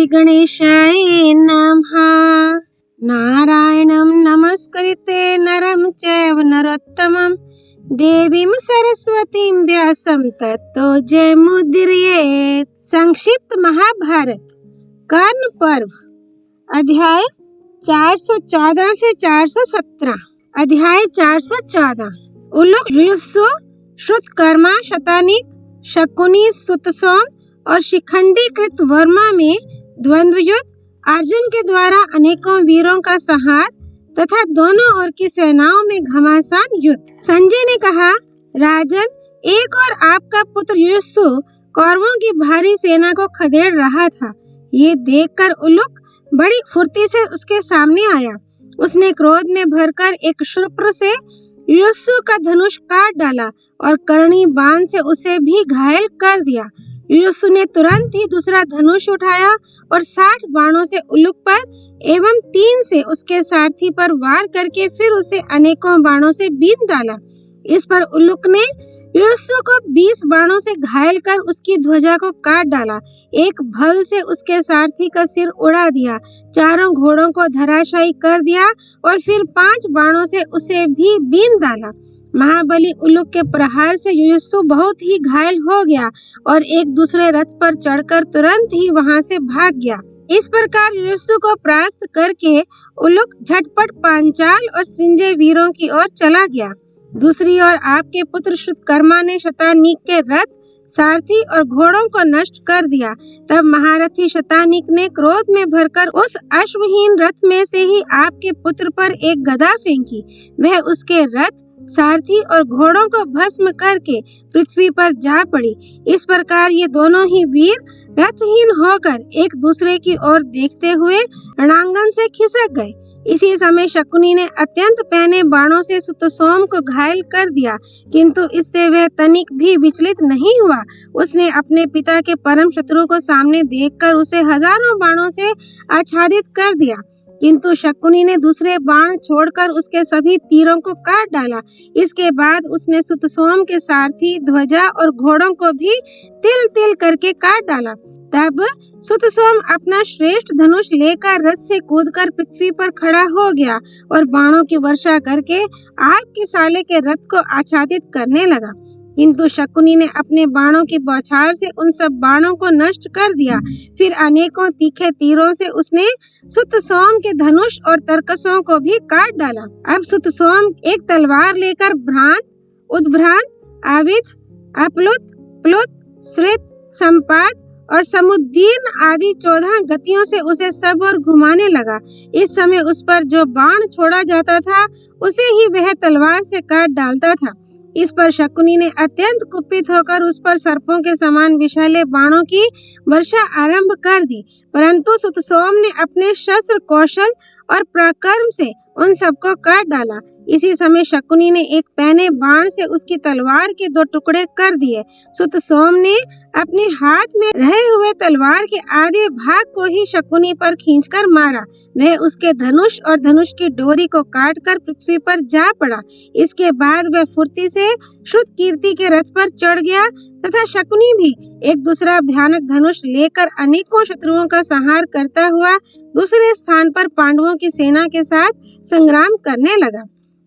श्रीगणेशाय नमः। नारायणं नमस्कृत्य नरं चैव नरोत्तमं देवीं सरस्वतीं व्यासं ततो जयमुदीरयेत्। संक्षिप्त महाभारत कर्ण पर्व अध्याय 414 से 417। अध्याय 414। उलूक, युयुत्सु, श्रुतकर्मा, शतानीक, शकुनी, सुतसोम और शिखंडी कृतवर्मा में द्वंद्व युद्ध, अर्जुन के द्वारा अनेकों वीरों का संहार तथा दोनों ओर की सेनाओं में घमासान युद्ध। संजय ने कहा, राजन, एक और आपका पुत्र युयुत्सु कौरवों की भारी सेना को खदेड़ रहा था। ये देखकर उलूक बड़ी फुर्ती से उसके सामने आया। उसने क्रोध में भरकर एक क्षुप्र से युयुत्सु का धनुष काट डाला और कर्णी बाण से उसे भी घायल कर दिया। युयुत्सु ने तुरंत ही दूसरा धनुष उठाया और 60 बाणों से उलूक पर एवं 3 से उसके सारथी पर वार करके फिर उसे अनेकों बाणों से बींध डाला। इस पर उलूक ने युयुत्सु को 20 बाणों से घायल कर उसकी ध्वजा को काट डाला। एक भल से उसके सारथी का सिर उड़ा दिया, चारों घोड़ों को धराशायी कर दिया और फिर 5 बाणों से उसे भी बींध डाला। महाबली उलूक के प्रहार से युयुत्सु बहुत ही घायल हो गया और एक दूसरे रथ पर चढ़कर तुरंत ही वहां से भाग गया। इस प्रकार युयुत्सु को परास्त करके उलूक झटपट पांचाल और संजय वीरों की ओर चला गया। दूसरी ओर आपके पुत्र श्रुतकर्मा ने शतानीक के रथ, सारथी और घोड़ों को नष्ट कर दिया। तब महारथी शतानीक ने क्रोध में भरकर उस अश्वहीन रथ में से ही आपके पुत्र पर एक गदा फेंकी। वह उसके रथ, सारथी और घोड़ों को भस्म करके पृथ्वी पर जा पड़ी। इस प्रकार ये दोनों ही वीर रथहीन होकर एक दूसरे की ओर देखते हुए रणांगन से खिसक गए। इसी समय शकुनी ने अत्यंत पैने बाणों से सुतसोम को घायल कर दिया, किंतु इससे वह तनिक भी विचलित नहीं हुआ। उसने अपने पिता के परम शत्रु को सामने देखकर उसे हजारों बाणों से आच्छादित कर दिया, किंतु शकुनी ने दूसरे बाण छोड़कर उसके सभी तीरों को काट डाला। इसके बाद उसने सुतसोम के सारथी, ध्वजा और घोड़ों को भी तिल तिल करके काट डाला। तब सुतसोम अपना श्रेष्ठ धनुष लेकर रथ से कूदकर पृथ्वी पर खड़ा हो गया और बाणों की वर्षा करके आग के साले के रथ को आच्छादित करने लगा, किंतु शकुनी ने अपने बाणों की बौछार से उन सब बाणों को नष्ट कर दिया। फिर अनेकों तीखे तीरों से उसने सुतसोम के धनुष और तरकसों को भी काट डाला। अब सुतसोम एक तलवार लेकर भ्रांत, उद्भ्रांत, आविद, अपलुत, प्लुत, श्रित, संपात और समुद्दीर्ण आदि 14 गतियों से उसे सब और घुमाने लगा। इस समय उस पर जो बाण छोड़ा जाता था उसे ही वह तलवार से काट डालता था। इस पर शकुनी ने अत्यंत कुपित होकर उस पर सर्पों के समान विषैले बाणों की वर्षा आरंभ कर दी, परंतु सुतसोम ने अपने शस्त्र कौशल और पराक्रम से उन सबको काट डाला। इसी समय शकुनी ने एक पैने बाण से उसकी तलवार के 2 टुकड़े कर दिए। सुतसोम ने अपने हाथ में रहे हुए तलवार के आधे भाग को ही शकुनी पर खींचकर मारा। वह उसके धनुष और धनुष की डोरी को काटकर पृथ्वी पर जा पड़ा। इसके बाद वह फुर्ती से श्रुतकीर्ति के रथ पर चढ़ गया तथा शकुनी भी एक दूसरा भयानक धनुष लेकर अनेकों शत्रुओं का संहार करता हुआ दूसरे स्थान पर पांडवों की सेना के साथ संग्राम करने लगा।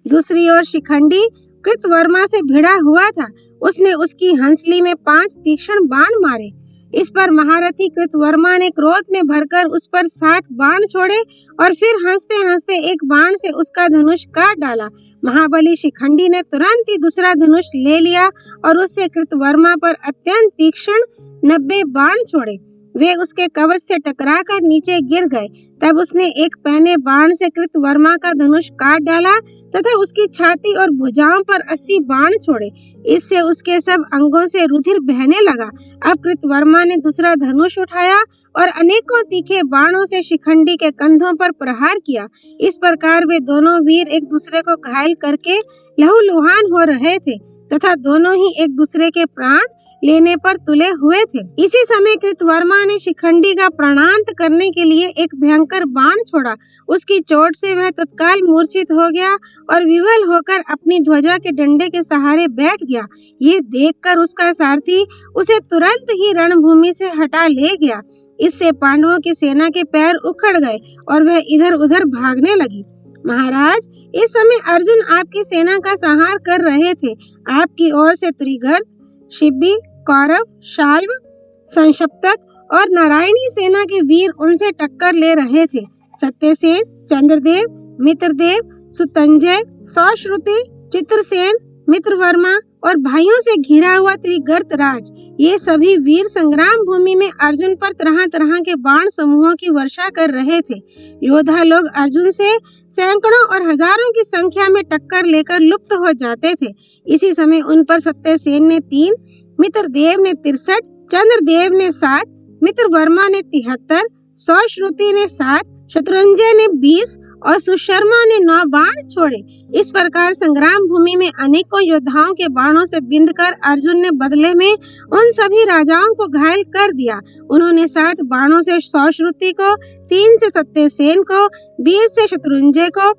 दूसरी ओर शिखंडी कृतवर्मा से भिड़ा हुआ था। उसने उसकी हंसली में 5 तीक्ष्ण बाण मारे। इस पर महारथी कृतवर्मा ने क्रोध में भरकर उस पर 60 बाण छोड़े और फिर हंसते हंसते एक बाण से उसका धनुष काट डाला। महाबली शिखंडी ने तुरंत ही दूसरा धनुष ले लिया और उससे कृतवर्मा पर अत्यंत तीक्ष्ण 90 बाण छोड़े। वे उसके कवच से टकराकर नीचे गिर गए। तब उसने एक पैने बाण से कृतवर्मा का धनुष काट डाला तथा उसकी छाती और भुजाओं पर 80 बाण छोड़े। इससे उसके सब अंगों से रुधिर बहने लगा। अब कृतवर्मा ने दूसरा धनुष उठाया और अनेकों तीखे बाणों से शिखंडी के कंधों पर प्रहार किया। इस प्रकार वे दोनों वीर एक दूसरे को घायल करके लहूलुहान हो रहे थे। तथा दोनों ही एक दूसरे के प्राण लेने पर तुले हुए थे। इसी समय कृतवर्मा ने शिखंडी का प्राणांत करने के लिए एक भयंकर बाण छोड़ा। उसकी चोट से वह तत्काल मूर्छित हो गया और विवल होकर अपनी ध्वजा के डंडे के सहारे बैठ गया। ये देखकर उसका सारथी उसे तुरंत ही रणभूमि से हटा ले गया। इससे पांडवों की सेना के पैर उखड़ गए और वह इधर उधर भागने लगी। महाराज, इस समय अर्जुन आपकी सेना का संहार कर रहे थे। आपकी ओर से त्रिगर्त, शिबी, कौरव, शाल्व, संशप्तक और नारायणी सेना के वीर उनसे टक्कर ले रहे थे। सत्यसेन, चंद्रदेव, मित्रदेव, सुतंजय, सौश्रुति, चित्रसेन, मित्रवर्मा और भाइयों से घिरा हुआ त्रिगर्त राज, ये सभी वीर संग्राम भूमि में अर्जुन पर तरह तरह के बाण समूहों की वर्षा कर रहे थे। योद्धा लोग अर्जुन से सैकड़ों और हजारों की संख्या में टक्कर लेकर लुप्त हो जाते थे। इसी समय उन पर सत्यसेन ने 3, मित्रदेव ने 63, चंद्रदेव ने 7, मित्रवर्मा ने 73, सौश्रुति ने 7, शत्रुंजय ने 20 और सुशर्मा ने 9 बाण छोड़े। इस प्रकार संग्राम भूमि में अनेकों योद्धाओं के बाणों से बिंदकर अर्जुन ने बदले में उन सभी राजाओं को घायल कर दिया। उन्होंने 7 बाणों से सौश्रुति को, 3 से सत्यसेन को, 20 से शत्रुंजय को,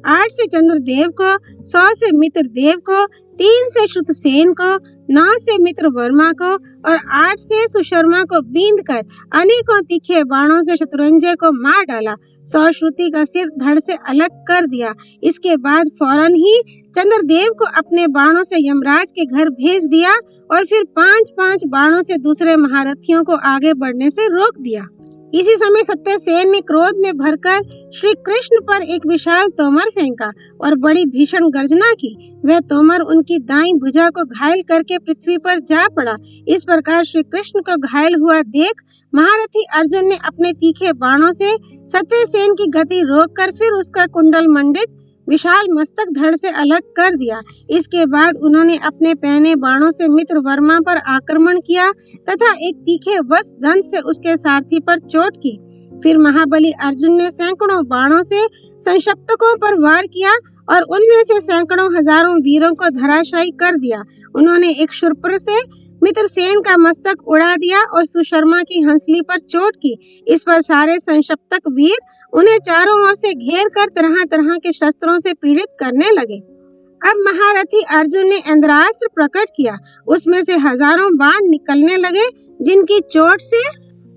8 से चंद्रदेव को, 100 से मित्रदेव को, 3 से श्रुतसेन को, 9 से मित्रवर्मा को और 8 से सुशर्मा को बींद कर अनेकों तीखे बाणों से शत्रुंजय को मार डाला। सौश्रुति का सिर धड़ से अलग कर दिया। इसके बाद फौरन ही चंद्रदेव को अपने बाणों से यमराज के घर भेज दिया और फिर 5-5 बाणों से दूसरे महारथियों को आगे बढ़ने से रोक दिया। इसी समय सत्यसेन ने क्रोध में भरकर श्री कृष्ण पर एक विशाल तोमर फेंका और बड़ी भीषण गर्जना की। वह तोमर उनकी दाईं भुजा को घायल करके पृथ्वी पर जा पड़ा। इस प्रकार श्री कृष्ण को घायल हुआ देख महारथी अर्जुन ने अपने तीखे बाणों से सत्यसेन की गति रोककर फिर उसका कुंडल मंडित विशाल मस्तक धड़ से अलग कर दिया। इसके बाद उन्होंने अपने पहने बाणों से मित्रवर्मा पर आक्रमण किया तथा एक तीखे वस्त दंत से उसके सारथी पर चोट की। फिर महाबली अर्जुन ने सैकड़ों बाणों से संशप्तकों पर वार किया और उनमें से सैकड़ों हजारों वीरों को धराशायी कर दिया। उन्होंने एक शूर्पण से मित्रसेन का मस्तक उड़ा दिया और सुशर्मा की हंसली पर चोट की। इस पर सारे संशप्तक वीर उन्हें चारों ओर से घेर कर तरह तरह के शस्त्रों से पीड़ित करने लगे। अब महारथी अर्जुन ने इंद्रास्त्र प्रकट किया। उसमें से हजारों बाण निकलने लगे, जिनकी चोट से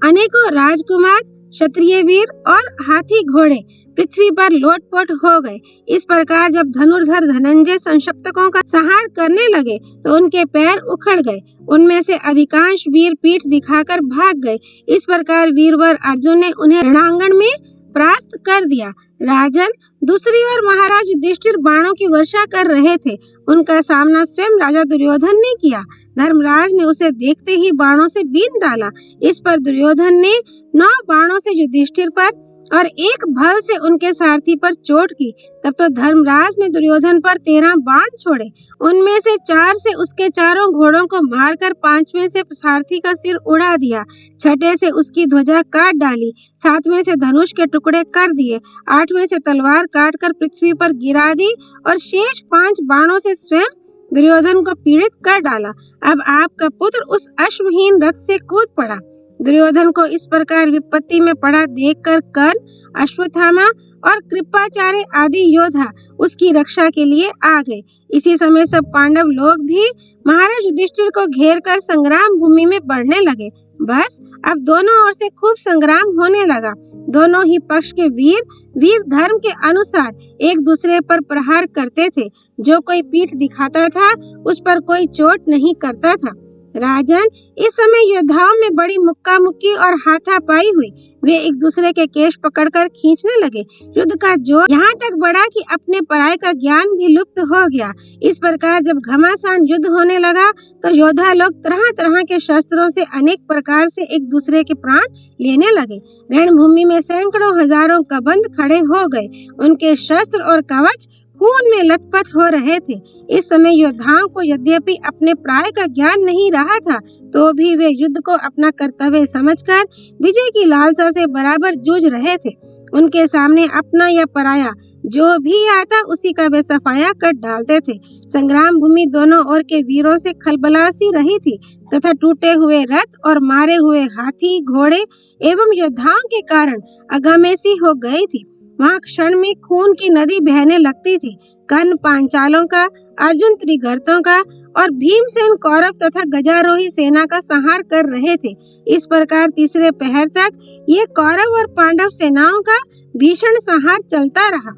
अनेकों राजकुमार, क्षत्रिय वीर और हाथी घोड़े पृथ्वी पर लोटपोट हो गए। इस प्रकार जब धनुर्धर धनंजय संशप्तकों का संहार करने लगे तो उनके पैर उखड़ गए। उनमें से अधिकांश वीर पीठ दिखाकर भाग गए। इस प्रकार वीरवर अर्जुन ने उन्हें रणांगण में परास्त कर दिया। राजन, दूसरी ओर महाराज युधिष्ठिर बाणों की वर्षा कर रहे थे। उनका सामना स्वयं राजा दुर्योधन ने किया। धर्मराज ने उसे देखते ही बाणों से बीन डाला। इस पर दुर्योधन ने 9 बाणों से युधिष्ठिर पर और एक भल से उनके सारथी पर चोट की। तब तो धर्मराज ने दुर्योधन पर 13 बाण छोड़े। उनमें से 4 से उसके चारों घोड़ों को मारकर 5वें से सारथी का सिर उड़ा दिया, 6ठे से उसकी ध्वजा काट डाली, 7वें से धनुष के टुकड़े कर दिए, 8वें से तलवार काटकर पृथ्वी पर गिरा दी और शेष 5 बाणों से स्वयं दुर्योधन को पीड़ित कर डाला। अब आपका पुत्र उस अश्वहीन रथ से कूद पड़ा। दुर्योधन को इस प्रकार विपत्ति में पड़ा देखकर कर्ण, अश्वत्थामा और कृपाचार्य आदि योद्धा उसकी रक्षा के लिए आ गए। इसी समय सब पांडव लोग भी महाराज युधिष्ठिर को घेरकर संग्राम भूमि में बढ़ने लगे। बस अब दोनों ओर से खूब संग्राम होने लगा। दोनों ही पक्ष के वीर धर्म के अनुसार एक दूसरे पर प्रहार करते थे। जो कोई पीठ दिखाता था उस पर कोई चोट नहीं करता था। राजन, इस समय योद्धाओं में बड़ी मुक्का मुक्की और हाथापाई हुई। वे एक दूसरे के केश पकड़कर खींचने लगे। युद्ध का जोर यहाँ तक बढ़ा कि अपने पराये का ज्ञान भी लुप्त हो गया। इस प्रकार जब घमासान युद्ध होने लगा तो योद्धा लोग तरह तरह के शस्त्रों से अनेक प्रकार से एक दूसरे के प्राण लेने लगे। रणभूमि में सैकड़ों हजारों कबंध खड़े हो गए। उनके शस्त्र और कवच खून में लथपथ हो रहे थे। इस समय योद्धाओं को यद्यपि अपने प्राय का ज्ञान नहीं रहा था, तो भी वे युद्ध को अपना कर्तव्य समझकर विजय की लालसा से बराबर जूझ रहे थे। उनके सामने अपना या पराया जो भी आता उसी का वे सफाया कर डालते थे। संग्राम भूमि दोनों ओर के वीरों से खलबलासी रही थी तथा टूटे हुए रथ और मारे हुए हाथी, घोड़े एवं योद्धाओं के कारण अगामेसी हो गई थी। वहाँ क्षण में खून की नदी बहने लगती थी। कर्ण पांचालों का, अर्जुन त्रिगर्तों का और भीमसेन कौरव तथा गजारोही सेना का संहार कर रहे थे। इस प्रकार तीसरे पहर तक ये कौरव और पांडव सेनाओं का भीषण संहार चलता रहा।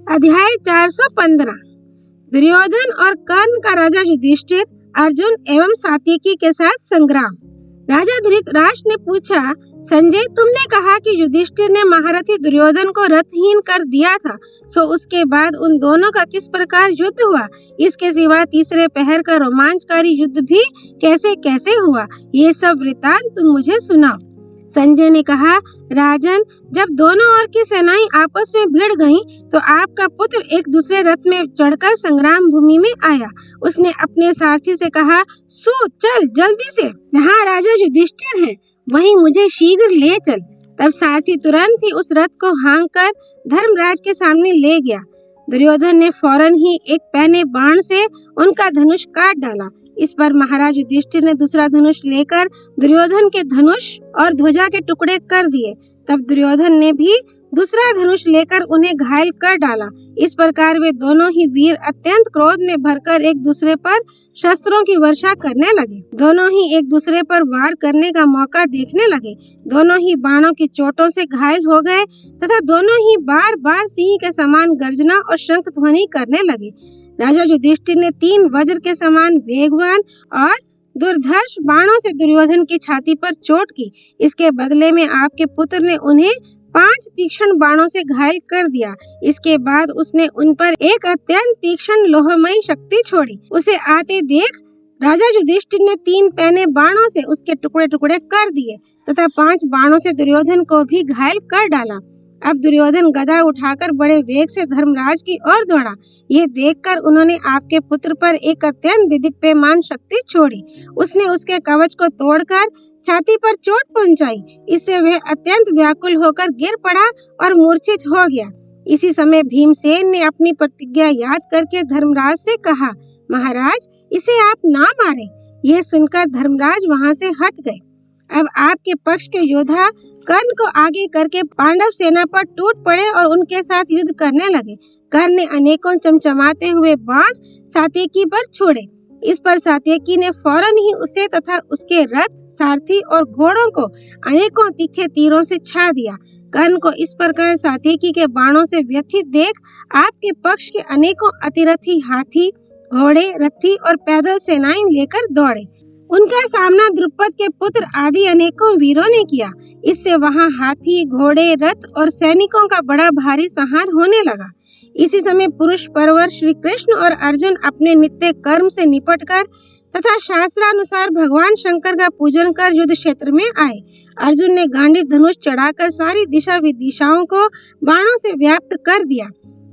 अध्याय 415। दुर्योधन और कर्ण का राजा युधिष्ठिर, अर्जुन एवं सात्यकी के साथ संग्राम। राजा धृतराष्ट्र ने पूछा, संजय, तुमने कहा कि युधिष्ठिर ने महारथी दुर्योधन को रथहीन कर दिया था, सो उसके बाद उन दोनों का किस प्रकार युद्ध हुआ? इसके सिवा तीसरे पहर का रोमांचकारी युद्ध भी कैसे कैसे हुआ? ये सब वृतांत तुम मुझे सुनाओ। संजय ने कहा, राजन, जब दोनों ओर की सेनाएं आपस में भिड़ गईं, तो आपका पुत्र एक दूसरे रथ में चढ़कर संग्राम भूमि में आया। उसने अपने सारथी से कहा, सूत, चल जल्दी से, जहाँ राजा युधिष्ठिर हैं, वहीं मुझे शीघ्र ले चल। तब सारथी तुरंत ही उस रथ को हाँककर धर्मराज के सामने ले गया। दुर्योधन ने फौरन ही एक पैने बाण से उनका धनुष काट डाला। इस पर महाराज युधिष्ठिर ने दूसरा धनुष लेकर दुर्योधन के धनुष और ध्वजा के टुकड़े कर दिए। तब दुर्योधन ने भी दूसरा धनुष लेकर उन्हें घायल कर डाला। इस प्रकार वे दोनों ही वीर अत्यंत क्रोध में भरकर एक दूसरे पर शस्त्रों की वर्षा करने लगे। दोनों ही एक दूसरे पर वार करने का मौका देखने लगे। दोनों ही बाणों की चोटों से घायल हो गए तथा दोनों ही बार बार सिंह के समान गर्जना और शंख ध्वनि करने लगे। राजा युधिष्ठिर ने 3 वज्र के समान वेगवान और दुर्धर्ष बाणों से दुर्योधन की छाती पर चोट की। इसके बदले में आपके पुत्र ने उन्हें 5 तीक्ष्ण बाणों से घायल कर दिया। इसके बाद उसने उन पर एक अत्यंत तीक्ष्ण लोहमयी शक्ति छोड़ी। उसे आते देख राजा युधिष्ठिर ने 3 पैने बाणों से उसके टुकड़े टुकड़े कर दिए तथा 5 बाणों से दुर्योधन को भी घायल कर डाला। अब दुर्योधन गदा उठाकर बड़े वेग से धर्मराज की ओर दौड़ा। ये देखकर उन्होंने आपके पुत्र पर एक अत्यंत दिदीप्यमान शक्ति छोड़ी। उसने उसके कवच को तोड़कर छाती पर चोट पहुंचाई। इससे वह अत्यंत व्याकुल होकर गिर पड़ा और मूर्छित हो गया। इसी समय भीमसेन ने अपनी प्रतिज्ञा याद करके धर्मराज से कहा, महाराज, इसे आप ना मारें। यह सुनकर धर्मराज वहां से हट गए। अब आपके पक्ष के योद्धा कर्ण को आगे करके पांडव सेना पर टूट पड़े और उनके साथ युद्ध करने लगे। कर्ण ने अनेकों चमचमाते हुए बाण सात्यकी पर छोड़े। इस पर सात्यकी ने फौरन ही उसे तथा उसके रथ, सारथी और घोड़ों को अनेकों तीखे तीरों से छा दिया। कर्ण को इस प्रकार सात्यकी के बाणों से व्यथित देख आपके पक्ष के अनेकों अतिरथी हाथी, घोड़े, रथी और पैदल सेनाएं लेकर दौड़े। उनका सामना द्रुपद के पुत्र आदि अनेकों वीरों ने किया। इससे वहां हाथी, घोड़े, रथ और सैनिकों का बड़ा भारी संहार होने लगा। इसी समय पुरुष परवर श्री कृष्ण और अर्जुन अपने नित्य कर्म से निपटकर तथा शास्त्रानुसार भगवान शंकर का पूजन कर युद्ध क्षेत्र में आए। अर्जुन ने गांडीव धनुष चढ़ाकर सारी दिशा विदिशाओं को बाणों से व्याप्त कर दिया।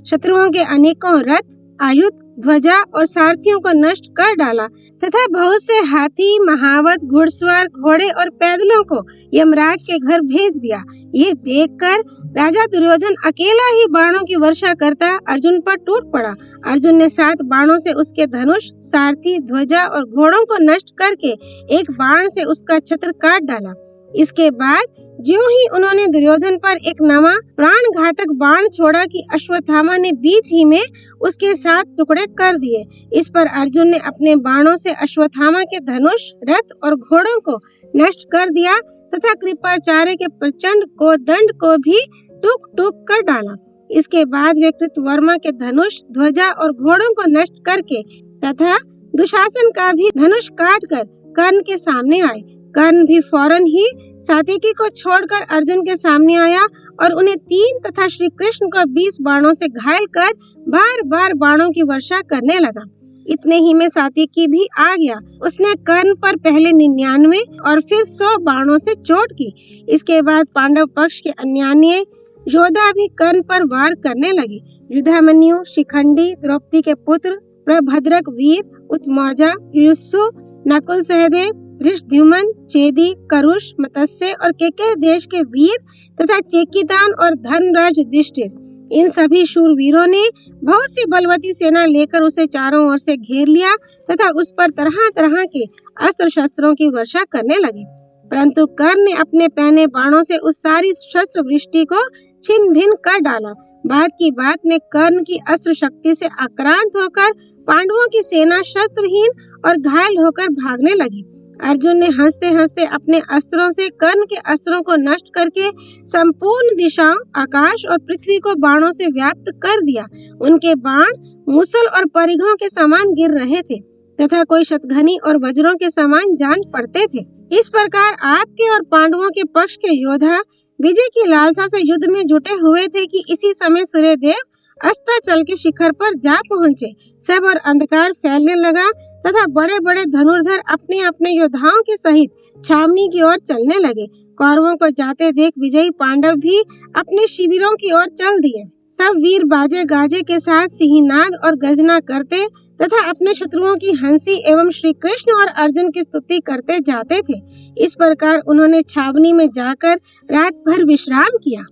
शत्रुओं के अनेकों रथ, आयुध, ध्वजा और सारथियों को नष्ट कर डाला तथा बहुत से हाथी, महावत, घुड़सवार, घोड़े और पैदलों को यमराज के घर भेज दिया। ये देखकर राजा दुर्योधन अकेला ही बाणों की वर्षा करता अर्जुन पर टूट पड़ा। अर्जुन ने 7 बाणों से उसके धनुष, सारथी, ध्वजा और घोड़ों को नष्ट करके एक बाण से उसका छत्र काट डाला। इसके बाद ज्यों ही उन्होंने दुर्योधन पर एक नवा प्राण घातक बाण छोड़ा कि अश्वत्थामा ने बीच ही में उसके 7 टुकड़े कर दिए। इस पर अर्जुन ने अपने बाणों से अश्वत्थामा के धनुष, रथ और घोड़ों को नष्ट कर दिया तथा कृपाचार्य के प्रचंड कोदंड को भी टूक टूक कर डाला। इसके बाद वे कृतवर्मा के धनुष, ध्वजा और घोड़ों को नष्ट करके तथा दुशासन का भी धनुष काटकर कर्ण के सामने आए। कर्ण भी फौरन ही सात्यकी को छोड़कर अर्जुन के सामने आया और उन्हें 3 तथा श्री कृष्ण को 20 बाणों से घायल कर बार बार बाणों की वर्षा करने लगा। इतने ही में सात्यकी भी आ गया। उसने कर्ण पर पहले 99 और फिर 100 बाणों से चोट की। इसके बाद पांडव पक्ष के अन्य योद्धा भी कर्ण पर वार करने लगे। युधामन्यु, शिखंडी, द्रौपदी के पुत्र, प्रभद्रक वीर, उत्मौजा, युयुत्सु, नकुल, सहदेव, धृष्टद्युम्न, चेदी, करुष, मत्स्य और केकय देश के वीर तथा चेकितान और धर्मराज युधिष्ठिर इन सभी शूरवीरों ने बहुत सी बलवती सेना लेकर उसे चारों ओर से घेर लिया तथा उस पर तरह तरह के अस्त्र शस्त्रों की वर्षा करने लगे। परंतु कर्ण ने अपने पहने बाणों से उस सारी शस्त्र वृष्टि को छिन्न भिन्न कर डाला। बात की बात में कर्ण की अस्त्र शक्ति से आक्रांत होकर पांडवों की सेना शस्त्रहीन और घायल होकर भागने लगी। अर्जुन ने हंसते हंसते अपने अस्त्रों से कर्ण के अस्त्रों को नष्ट करके संपूर्ण दिशाओं, आकाश और पृथ्वी को बाणों से व्याप्त कर दिया। उनके बाण मुसल और परिघों के समान गिर रहे थे तथा कोई शतघनी और वज्रों के समान जान पड़ते थे। इस प्रकार आपके और पांडवों के पक्ष के योद्धा विजय की लालसा से युद्ध में जुटे हुए थे कि इसी समय सूर्यदेव अस्ताचल के शिखर पर जा पहुँचे। सब और अंधकार फैलने लगा तथा बड़े बड़े धनुर्धर अपने अपने योद्धाओं के सहित छावनी की ओर चलने लगे। कौरवों को जाते देख विजयी पांडव भी अपने शिविरों की ओर चल दिए। सब वीर बाजे गाजे के साथ सिंहनाद और गर्जना करते तथा अपने शत्रुओं की हंसी एवं श्री कृष्ण और अर्जुन की स्तुति करते जाते थे। इस प्रकार उन्होंने छावनी में जाकर रात भर विश्राम किया।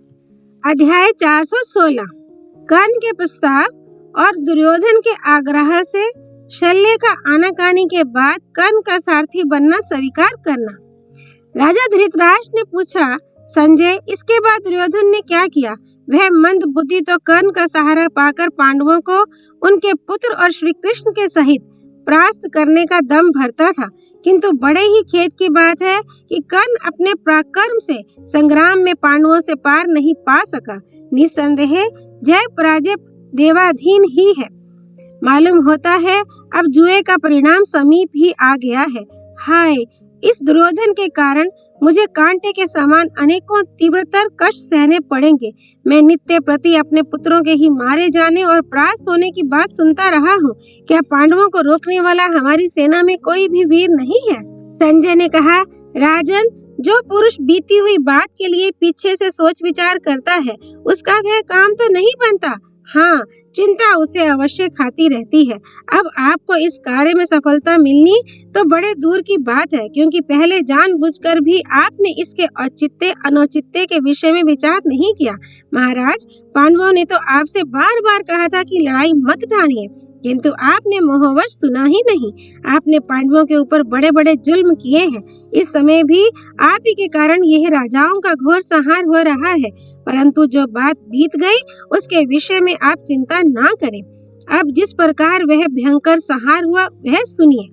अध्याय 416। कर्ण के प्रस्ताव और दुर्योधन के आग्रह से शल्य का आनाकानी के बाद कर्ण का सारथी बनना स्वीकार करना। राजा धृतराष्ट्र ने पूछा, संजय, इसके बाद दुर्योधन ने क्या किया? वह मंद बुद्धि तो कर्ण का सहारा पाकर पांडवों को उनके पुत्र और श्री कृष्ण के सहित परास्त करने का दम भरता था, किंतु बड़े ही खेद की बात है कि कर्ण अपने पराक्रम से संग्राम में पांडवों से पार नहीं पा सका। निस्संदेह जय पराजय देवाधीन ही है। मालूम होता है अब जुए का परिणाम समीप ही आ गया है। हाय, इस दुर्योधन के कारण मुझे कांटे के समान अनेकों तीव्रतर कष्ट सहने पड़ेंगे। मैं नित्य प्रति अपने पुत्रों के ही मारे जाने और परास्त होने की बात सुनता रहा हूँ। क्या पांडवों को रोकने वाला हमारी सेना में कोई भी वीर नहीं है? संजय ने कहा, राजन, जो पुरुष बीती हुई बात के लिए पीछे से सोच विचार करता है उसका वह काम तो नहीं बनता। हाँ, चिंता उसे अवश्य खाती रहती है। अब आपको इस कार्य में सफलता मिलनी तो बड़े दूर की बात है, क्योंकि पहले जानबूझकर भी आपने इसके औचित्य अनौचित्य के विषय में विचार नहीं किया। महाराज, पांडवों ने तो आपसे बार बार कहा था कि लड़ाई मत ठानिए, किंतु आपने मोहवश सुना ही नहीं। आपने पांडवों के ऊपर बड़े बड़े जुल्म किए हैं। इस समय भी आप ही के कारण यह राजाओं का घोर संहार हो रहा है। परंतु जो बात बीत गई उसके विषय में आप चिंता ना करें। अब जिस प्रकार वह भयंकर संहार हुआ वह सुनिए।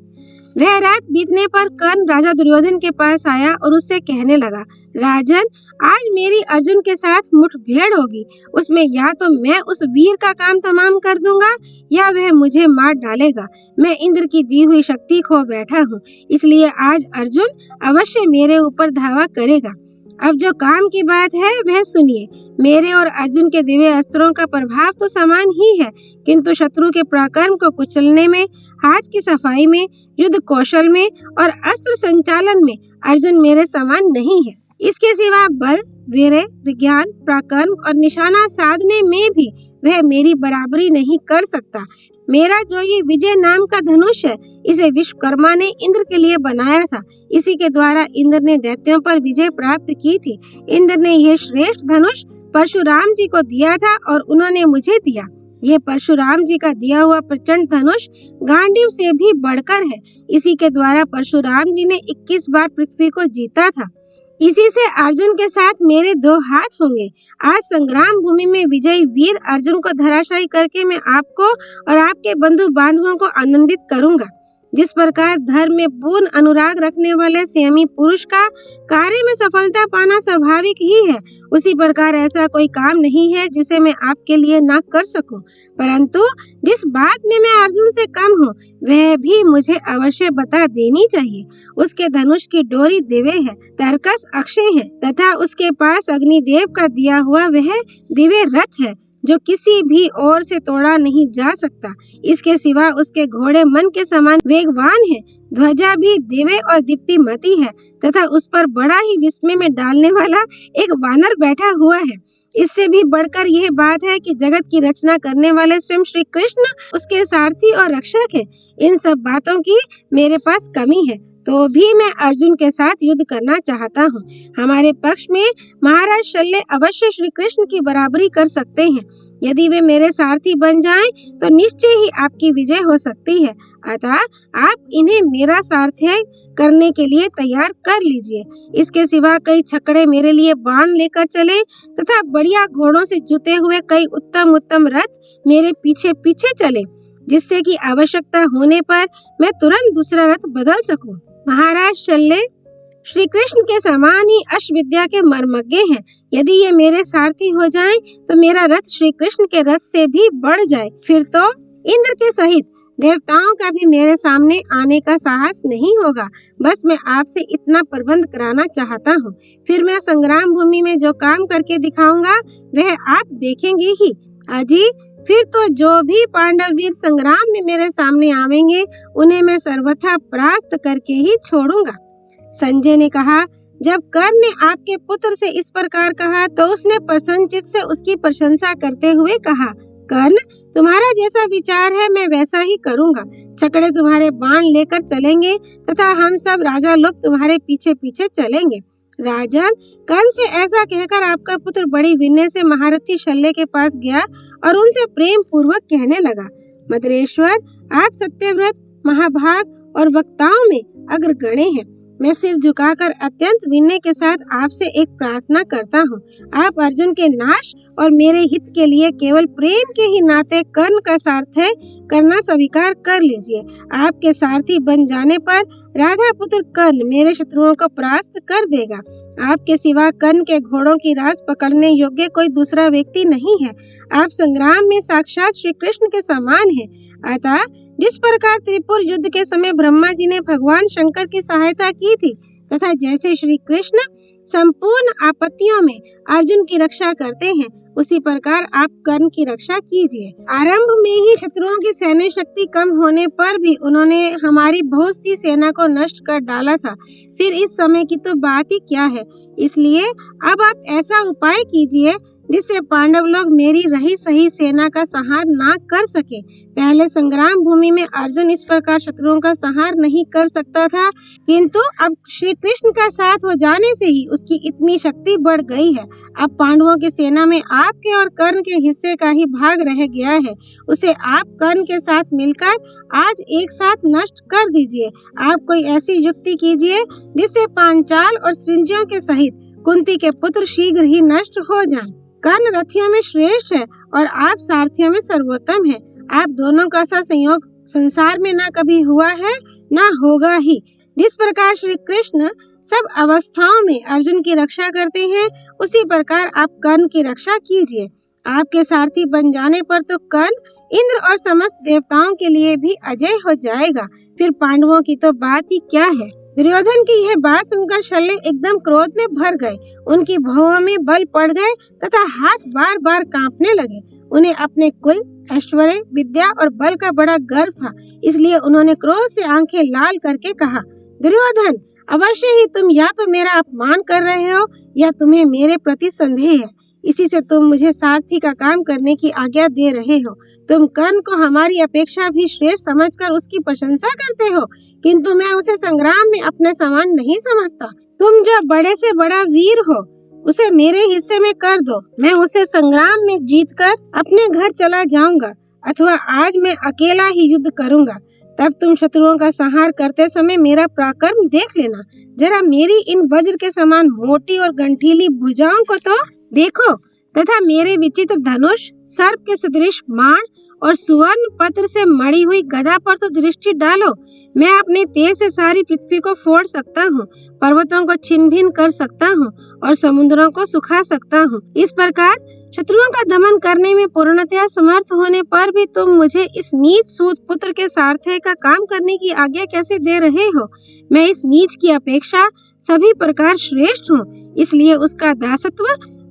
वह रात बीतने पर कर्ण राजा दुर्योधन के पास आया और उससे कहने लगा, राजन, आज मेरी अर्जुन के साथ मुठभेड़ होगी। उसमें या तो मैं उस वीर का काम तमाम कर दूंगा या वह मुझे मार डालेगा। मैं इंद्र की दी हुई शक्ति खो बैठा हूँ, इसलिए आज अर्जुन अवश्य मेरे ऊपर धावा करेगा। अब जो काम की बात है वह सुनिए। मेरे और अर्जुन के दिव्य अस्त्रों का प्रभाव तो समान ही है, किंतु शत्रु के पराक्रम को कुचलने में, हाथ की सफाई में, युद्ध कौशल में और अस्त्र संचालन में अर्जुन मेरे समान नहीं है। इसके सिवा बल, वीर्य, विज्ञान, पराक्रम और निशाना साधने में भी वह मेरी बराबरी नहीं कर सकता। मेरा जो ये विजय नाम का धनुष है, इसे विश्वकर्मा ने इंद्र के लिए बनाया था। इसी के द्वारा इंद्र ने दैत्यों पर विजय प्राप्त की थी। इंद्र ने यह श्रेष्ठ धनुष परशुराम जी को दिया था और उन्होंने मुझे दिया। ये परशुराम जी का दिया हुआ प्रचंड धनुष गांडीव से भी बढ़कर है। इसी के द्वारा परशुराम जी ने 21 बार पृथ्वी को जीता था। इसी से अर्जुन के साथ मेरे 2 हाथ होंगे। आज संग्राम भूमि में विजयी वीर अर्जुन को धराशायी करके मैं आपको और आपके बंधु बांधवों को आनंदित करूंगा। जिस प्रकार धर्म में पूर्ण अनुराग रखने वाले संयमी पुरुष का कार्य में सफलता पाना स्वाभाविक ही है, उसी प्रकार ऐसा कोई काम नहीं है जिसे मैं आपके लिए ना कर सकूं। परंतु जिस बात में मैं अर्जुन से कम हूँ वह भी मुझे अवश्य बता देनी चाहिए। उसके धनुष की डोरी दिव्य है, तर्कस अक्षय है तथा उसके पास अग्निदेव का दिया हुआ वह दिव्य रथ है जो किसी भी ओर से तोड़ा नहीं जा सकता। इसके सिवा उसके घोड़े मन के समान वेगवान है। ध्वजा भी दिव्य और दीप्तिमती है तथा उस पर बड़ा ही विस्मय में डालने वाला एक वानर बैठा हुआ है। इससे भी बढ़कर यह बात है कि जगत की रचना करने वाले स्वयं श्री कृष्ण उसके सारथी और रक्षक है। इन सब बातों की मेरे पास कमी है, तो भी मैं अर्जुन के साथ युद्ध करना चाहता हूँ। हमारे पक्ष में महाराज शल्य अवश्य श्री कृष्ण की बराबरी कर सकते हैं। यदि वे मेरे सारथी बन जाएं, तो निश्चय ही आपकी विजय हो सकती है। अतः आप इन्हें मेरा सारथ्य करने के लिए तैयार कर लीजिए। इसके सिवा कई छकड़े मेरे लिए बाण लेकर चले तथा बढ़िया घोड़ों से जुते हुए कई उत्तम उत्तम रथ मेरे पीछे पीछे चले, जिससे कि आवश्यकता होने पर मैं तुरंत दूसरा रथ बदल सकूं। महाराज शल्य श्री कृष्ण के समान ही अश्वविद्या के मर्मज्ञ हैं। यदि ये मेरे सारथी हो जाएं, तो मेरा रथ श्री कृष्ण के रथ से भी बढ़ जाए। फिर तो इंद्र के सहित देवताओं का भी मेरे सामने आने का साहस नहीं होगा। बस मैं आपसे इतना प्रबंध कराना चाहता हूँ। फिर मैं संग्राम भूमि में जो काम करके दिखाऊंगा वह आप देखेंगे ही। अजी, फिर तो जो भी पांडव वीर संग्राम में मेरे सामने आवेंगे, उन्हें मैं सर्वथा परास्त करके ही छोड़ूंगा। संजय ने कहा, जब कर्ण ने आपके पुत्र से इस प्रकार कहा, तो उसने प्रसन्नचित्त से उसकी प्रशंसा करते हुए कहा, कर्ण, तुम्हारा जैसा विचार है मैं वैसा ही करूंगा। छकड़े तुम्हारे बाण लेकर चलेंगे तथा हम सब राजा लोग तुम्हारे पीछे पीछे चलेंगे। राजन, कर्ण से ऐसा कहकर आपका पुत्र बड़ी विनय से महारथी शल्य के पास गया और उनसे प्रेम पूर्वक कहने लगा, मद्रेश्वर, आप सत्यव्रत, महाभाग और वक्ताओं में अग्रगण्य हैं। मैं सिर झुकाकर अत्यंत विनय के साथ आपसे एक प्रार्थना करता हूँ। आप अर्जुन के नाश और मेरे हित के लिए केवल प्रेम के ही नाते कर्ण का सारथ्य करना स्वीकार कर लीजिए। आपके सारथी बन जाने पर राधा पुत्र कर्ण मेरे शत्रुओं को परास्त कर देगा। आपके सिवा कर्ण के घोड़ों की रास पकड़ने योग्य कोई दूसरा व्यक्ति नहीं है। आप संग्राम में साक्षात श्री कृष्ण के समान हैं। अतः जिस प्रकार त्रिपुर युद्ध के समय ब्रह्मा जी ने भगवान शंकर की सहायता की थी, तथा जैसे श्री कृष्ण संपूर्ण आपत्तियों में अर्जुन की रक्षा करते हैं, उसी प्रकार आप कर्ण की रक्षा कीजिए। आरंभ में ही शत्रुओं की सैन्य शक्ति कम होने पर भी उन्होंने हमारी बहुत सी सेना को नष्ट कर डाला था। फिर इस समय की तो बात ही क्या है। इसलिए अब आप ऐसा उपाय कीजिए जिससे पांडव लोग मेरी रही सही सेना का संहार ना कर सके। पहले संग्राम भूमि में अर्जुन इस प्रकार शत्रुओं का संहार नहीं कर सकता था, किंतु अब श्री कृष्ण का साथ हो जाने से ही उसकी इतनी शक्ति बढ़ गई है। अब पांडवों की सेना में आपके और कर्ण के हिस्से का ही भाग रह गया है। उसे आप कर्ण के साथ मिलकर आज एक साथ नष्ट कर दीजिए। आप कोई ऐसी युक्ति कीजिए जिससे पांचाल और सृंजियों के सहित कुंती के पुत्र शीघ्र ही नष्ट हो जाएं। कर्ण रथियों में श्रेष्ठ है और आप सारथियों में सर्वोत्तम है। आप दोनों का सा संयोग संसार में ना कभी हुआ है ना होगा ही। जिस प्रकार श्री कृष्ण सब अवस्थाओं में अर्जुन की रक्षा करते हैं, उसी प्रकार आप कर्ण की रक्षा कीजिए। आपके सारथी बन जाने पर तो कर्ण इंद्र और समस्त देवताओं के लिए भी अजय हो जाएगा। फिर पांडवों की तो बात ही क्या है। दुर्योधन की यह बात सुनकर शल्य एकदम क्रोध में भर गए। उनकी भौहों में बल पड़ गए तथा हाथ बार बार कांपने लगे। उन्हें अपने कुल, ऐश्वर्य, विद्या और बल का बड़ा गर्व था। इसलिए उन्होंने क्रोध से आंखें लाल करके कहा, दुर्योधन, अवश्य ही तुम या तो मेरा अपमान कर रहे हो या तुम्हें मेरे प्रति संदेह है। इसी से तुम मुझे सारथी का काम करने की आज्ञा दे रहे हो। तुम कर्ण को हमारी अपेक्षा भी श्रेष्ठ समझकर उसकी प्रशंसा करते हो, किंतु मैं उसे संग्राम में अपने समान नहीं समझता। तुम जो बड़े से बड़ा वीर हो, उसे मेरे हिस्से में कर दो। मैं उसे संग्राम में जीतकर अपने घर चला जाऊंगा, अथवा आज मैं अकेला ही युद्ध करूंगा। तब तुम शत्रुओं का संहार करते समय मेरा पराक्रम देख लेना। जरा मेरी इन वज्र के समान मोटी और गंठीली भुजाओं को तो देखो, तथा मेरे विचित्र धनुष, सर्प के सदृश बाण और सुवर्ण पत्र से मड़ी हुई गदा पर तो दृष्टि डालो। मैं अपने तेज से सारी पृथ्वी को फोड़ सकता हूँ, पर्वतों को छिन्न भिन्न कर सकता हूँ और समुद्रों को सुखा सकता हूँ। इस प्रकार शत्रुओं का दमन करने में पूर्णतया समर्थ होने पर भी तुम मुझे इस नीच सूत पुत्र के सारथ्य का काम करने की आज्ञा कैसे दे रहे हो। मैं इस नीच की अपेक्षा सभी प्रकार श्रेष्ठ हूँ, इसलिए उसका दासत्व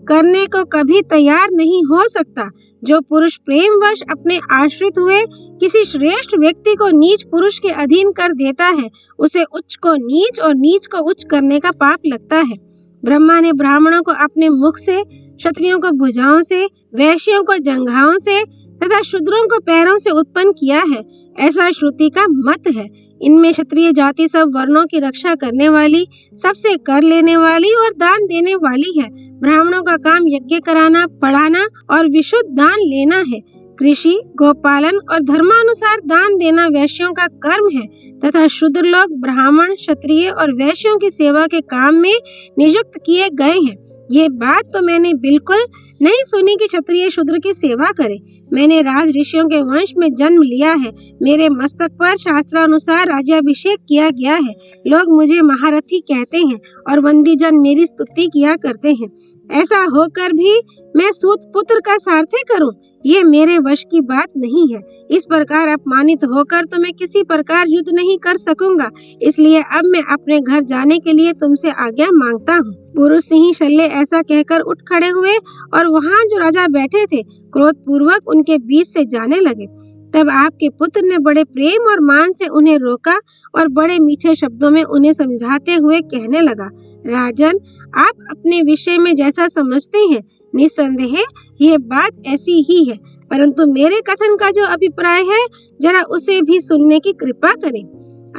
करने को कभी तैयार नहीं हो सकता। जो पुरुष प्रेमवश अपने आश्रित हुए किसी श्रेष्ठ व्यक्ति को नीच पुरुष के अधीन कर देता है, उसे उच्च को नीच और नीच को उच्च करने का पाप लगता है। ब्रह्मा ने ब्राह्मणों को अपने मुख से, क्षत्रियों को भुजाओं से, वैश्यों को जंघाओं से तथा शूद्रों को पैरों से उत्पन्न किया है, ऐसा श्रुति का मत है। इनमें क्षत्रिय जाति सब वर्णों की रक्षा करने वाली, सबसे कर लेने वाली और दान देने वाली है। ब्राह्मणों का काम यज्ञ कराना, पढ़ाना और विशुद्ध दान लेना है। कृषि, गोपालन और धर्मानुसार दान देना वैश्यों का कर्म है तथा शूद्र लोग ब्राह्मण, क्षत्रिय और वैश्यों की सेवा के काम में नियुक्त किए गए हैं। ये बात तो मैंने बिल्कुल नहीं सुनी कि क्षत्रिय शूद्र की सेवा करे। मैंने राज ऋषियों के वंश में जन्म लिया है। मेरे मस्तक पर शास्त्रानुसार राज्याभिषेक किया गया है। लोग मुझे महारथी कहते हैं और वंदीजन मेरी स्तुति किया करते हैं। ऐसा होकर भी मैं सूत पुत्र का सारथी करूं, ये मेरे वश की बात नहीं है। इस प्रकार अपमानित होकर तो मैं किसी प्रकार युद्ध नहीं कर सकूंगा। इसलिए अब मैं अपने घर जाने के लिए तुमसे आज्ञा मांगता हूँ। पुरुष सिंह शल्य ऐसा कहकर उठ खड़े हुए और वहाँ जो राजा बैठे थे क्रोध पूर्वक उनके बीच से जाने लगे। तब आपके पुत्र ने बड़े प्रेम और मान से उन्हें रोका और बड़े मीठे शब्दों में उन्हें समझाते हुए कहने लगा, राजन, आप अपने विषय में जैसा समझते हैं निसंदेह ये बात ऐसी ही है, परंतु मेरे कथन का जो अभिप्राय है जरा उसे भी सुनने की कृपा करें।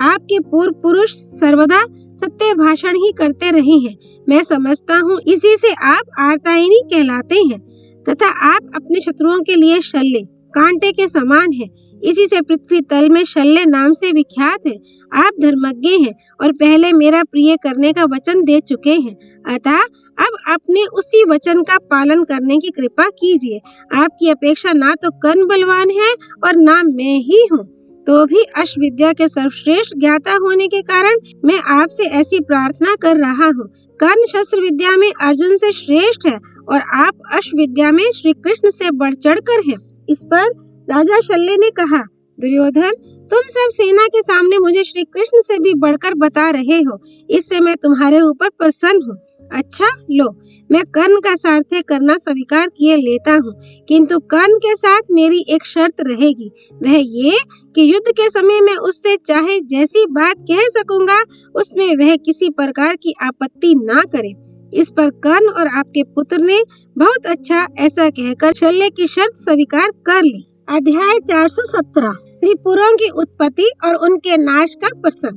आपके पूर्व पुरुष सर्वदा सत्य भाषण ही करते रहे हैं। मैं समझता हूँ इसी से आप आर्तायनी कहलाते हैं तथा आप अपने शत्रुओं के लिए शल्य, कांटे के समान हैं। इसी से पृथ्वी तल में शल्य नाम से विख्यात है। आप धर्मज्ञ हैं और पहले मेरा प्रिय करने का वचन दे चुके हैं, अतः अब अपने उसी वचन का पालन करने की कृपा कीजिए। आपकी अपेक्षा ना तो कर्ण बलवान है और ना मैं ही हूँ, तो भी अश्वविद्या के सर्वश्रेष्ठ ज्ञाता होने के कारण मैं आपसे ऐसी प्रार्थना कर रहा हूँ। कर्ण शस्त्र विद्या में अर्जुन से श्रेष्ठ है और आप अश्वविद्या में श्री कृष्ण से बढ़ चढ़ कर हैं। इस पर राजा शल्य ने कहा, दुर्योधन, तुम सब सेना के सामने मुझे श्री कृष्ण से भी बढ़कर बता रहे हो, इससे मैं तुम्हारे ऊपर प्रसन्न हूँ। अच्छा लो, मैं कर्ण का सारथ्य करना स्वीकार किए लेता हूँ, किंतु कर्ण के साथ मेरी एक शर्त रहेगी, वह ये कि युद्ध के समय मैं उससे चाहे जैसी बात कह सकूंगा उसमें वह किसी प्रकार की आपत्ति ना करे। इस पर कर्ण और आपके पुत्र ने बहुत अच्छा ऐसा कहकर शल्य की शर्त स्वीकार कर ली। अध्याय 417 त्रिपुरों की उत्पत्ति और उनके नाश का प्रसंग।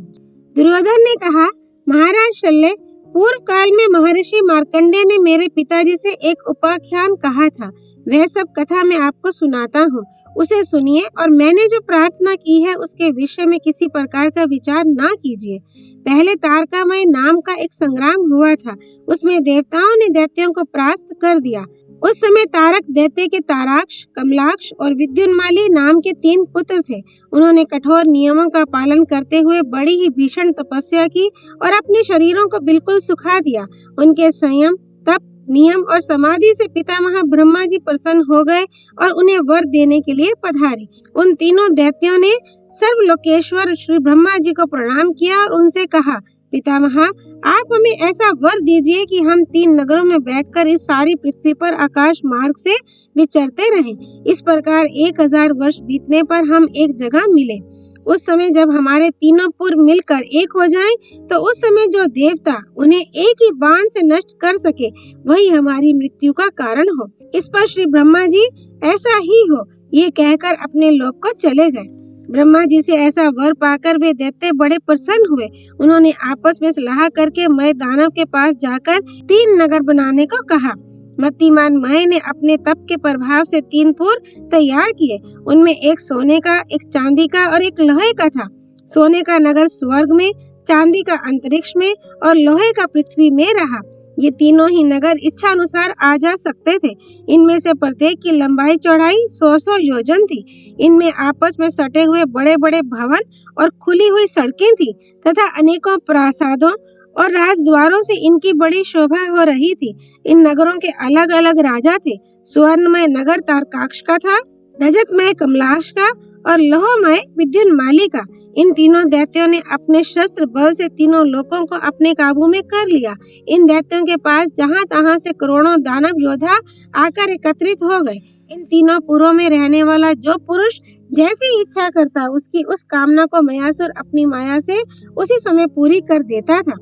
दुर्योधन ने कहा, महाराज शल्य, पूर्व काल में महर्षि मार्कंडेय ने मेरे पिताजी से एक उपाख्यान कहा था, वह सब कथा मैं आपको सुनाता हूँ, उसे सुनिए और मैंने जो प्रार्थना की है उसके विषय में किसी प्रकार का विचार ना कीजिए। पहले तारकामय नाम का एक संग्राम हुआ था, उसमें देवताओं ने दैत्यों को परास्त कर दिया। उस समय तारक दैत्य के ताराक्ष, कमलाक्ष और विद्युन्माली नाम के 3 पुत्र थे। उन्होंने कठोर नियमों का पालन करते हुए बड़ी ही भीषण तपस्या की और अपने शरीरों को बिल्कुल सुखा दिया। उनके संयम, तप, नियम और समाधि से पितामह ब्रह्मा जी प्रसन्न हो गए और उन्हें वर देने के लिए पधारे। उन तीनों दैत्यों ने सर्वलोकेश्वर श्री ब्रह्मा जी को प्रणाम किया और उनसे कहा, पितामह, आप हमें ऐसा वर दीजिए कि हम 3 नगरों में बैठकर इस सारी पृथ्वी पर आकाश मार्ग से विचरते रहें। इस प्रकार 1000 वर्ष बीतने पर हम एक जगह मिले। उस समय जब हमारे तीनों पुर मिलकर एक हो जाएं, तो उस समय जो देवता उन्हें एक ही बाण से नष्ट कर सके वही हमारी मृत्यु का कारण हो। इस पर श्री ब्रह्मा जी ऐसा ही हो, ये कहकर अपने लोक को चले गए। ब्रह्मा जी से ऐसा वर पाकर वे दैत्य बड़े प्रसन्न हुए। उन्होंने आपस में सलाह करके मय दानव के पास जाकर 3 नगर बनाने को कहा। मतिमान मय ने अपने तप के प्रभाव से 3 पुर तैयार किए। उनमें एक सोने का, एक चांदी का और एक लोहे का था। सोने का नगर स्वर्ग में, चांदी का अंतरिक्ष में और लोहे का पृथ्वी में रहा। ये तीनों ही नगर इच्छा अनुसार आ जा सकते थे। इनमें से प्रत्येक की लंबाई चौड़ाई 100 योजन थी। इनमें आपस में सटे हुए बड़े बड़े भवन और खुली हुई सड़कें थी तथा अनेकों प्रासादों और राजद्वारों से इनकी बड़ी शोभा हो रही थी। इन नगरों के अलग अलग राजा थे। स्वर्णमय नगर तारकाक्ष का था, रजतमय कमलाक्ष का और लोहमय विद्युन्माली का। इन तीनों दैत्यों ने अपने शस्त्र बल से तीनों लोकों को अपने काबू में कर लिया। इन दैत्यों के पास जहाँ तहाँ से करोड़ों दानव योद्धा आकर एकत्रित हो गए। इन तीनों पुरों में रहने वाला जो पुरुष जैसी इच्छा करता उसकी उस कामना को मयासुर अपनी माया से उसी समय पूरी कर देता था।